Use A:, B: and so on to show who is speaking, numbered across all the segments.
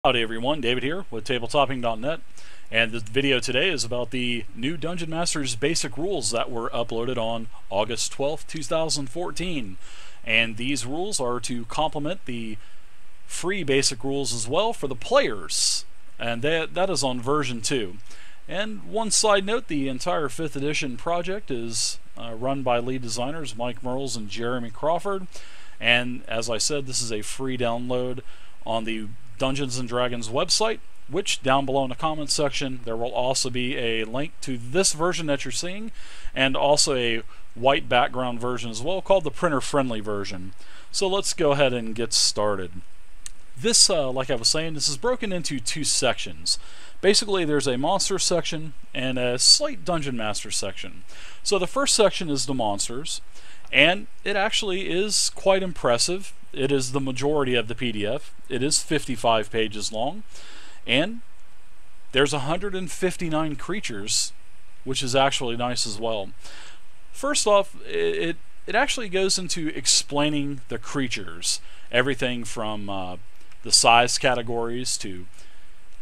A: Howdy everyone, David here with TabletopPing.net, and this video today is about the new Dungeon Masters basic rules that were uploaded on August 12th, 2014. And these rules are to complement the free basic rules as well for the players, and that is on version 2. And one side note, the entire 5th edition project is run by lead designers Mike Merles and Jeremy Crawford, and as I said, this is a free download on the Dungeons & Dragons website, which down below in the comments section there will also be a link to this version that you're seeing, and also a white background version as well called the printer friendly version. So let's go ahead and get started. This, like I was saying, this is broken into two sections. Basically there's a monster section and a slight dungeon master section. So the first section is the monsters, and it actually is quite impressive. It is the majority of the PDF. It is 55 pages long, and there's 159 creatures, which is actually nice as well. First off, it actually goes into explaining the creatures, everything from the size categories to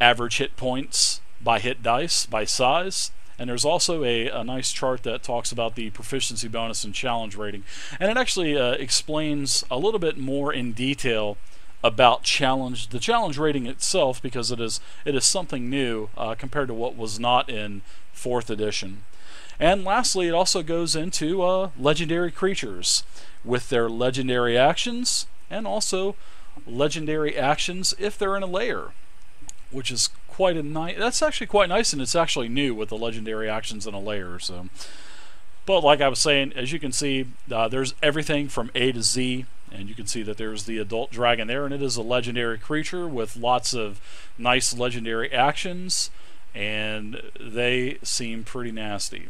A: average hit points by hit dice, by size. And there's also a nice chart that talks about the proficiency bonus and challenge rating. And it actually explains a little bit more in detail about the challenge rating itself, because it is something new compared to what was not in 4th edition. And lastly, it also goes into legendary creatures with their legendary actions, and also legendary actions if they're in a lair, which is quite a nice. That's actually quite nice, and it's actually new with the legendary actions in a layer. So, but like I was saying, as you can see, there's everything from A to Z, and you can see that there's the adult dragon there, and it is a legendary creature with lots of nice legendary actions, and they seem pretty nasty.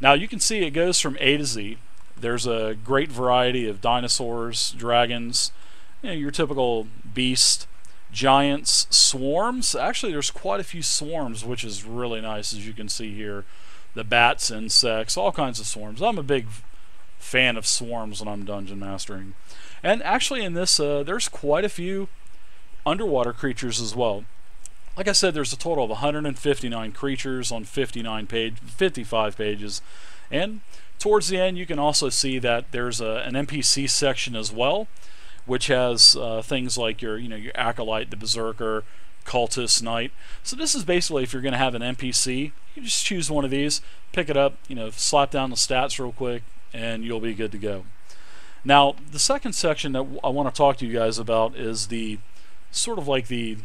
A: Now you can see it goes from A to Z. There's a great variety of dinosaurs, dragons, your typical beast, giants, swarms. Actually, there's quite a few swarms, which is really nice, as you can see here. The bats, insects, all kinds of swarms. I'm a big fan of swarms when I'm dungeon mastering. And actually in this, there's quite a few underwater creatures as well. Like I said, there's a total of 159 creatures on 55 pages. And towards the end, you can also see that there's an NPC section as well, which has things like your acolyte, the berserker, cultist, knight. So this is basically, if you're going to have an NPC, you just choose one of these, pick it up, slap down the stats real quick, and you'll be good to go. Now, the second section that I want to talk to you guys about is the sort of like the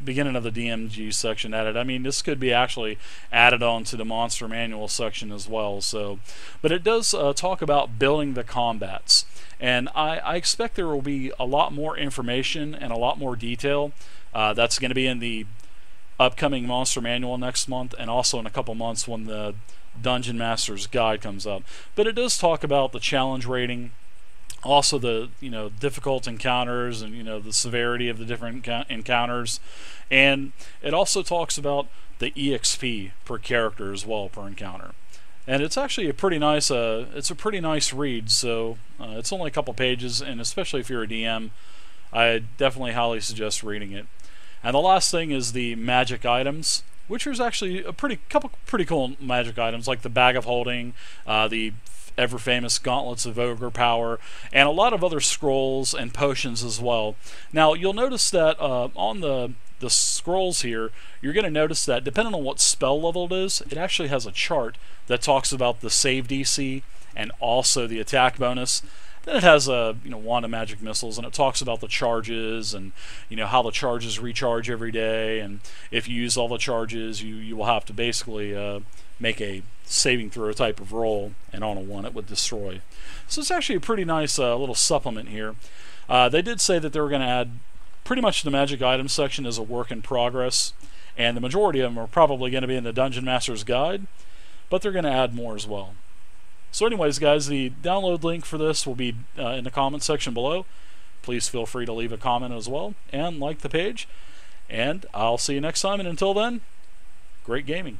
A: beginning of the DMG section added. I mean, this could be actually added on to the monster manual section as well. So, but it does talk about building the combats, and I expect there will be a lot more information and a lot more detail. That's going to be in the upcoming monster manual next month, and also in a couple months when the Dungeon Master's Guide comes out. But it does talk about the challenge rating, also the difficult encounters, and the severity of the different encounters, and it also talks about the EXP per character as well, per encounter. And it's actually a pretty nice read. So it's only a couple pages, and especially if you're a DM, I definitely highly suggest reading it. And the last thing is the magic items, which is actually a couple pretty cool magic items, like the Bag of Holding, the ever famous Gauntlets of Ogre Power, and a lot of other scrolls and potions as well. Now you'll notice that on the scrolls here, you're going to notice that depending on what spell level it is, it actually has a chart that talks about the save DC and also the attack bonus. Then it has a wand of magic missiles, and it talks about the charges, and how the charges recharge every day, and if you use all the charges, you will have to basically make a saving throw type of roll, and on a 1 it would destroy. So it's actually a pretty nice little supplement here. They did say that they were going to add pretty much the magic items section as a work in progress, and the majority of them are probably going to be in the Dungeon Master's Guide, but they're going to add more as well. So anyways, guys, the download link for this will be in the comment section below. Please feel free to leave a comment as well, and like the page, and I'll see you next time, and until then, great gaming.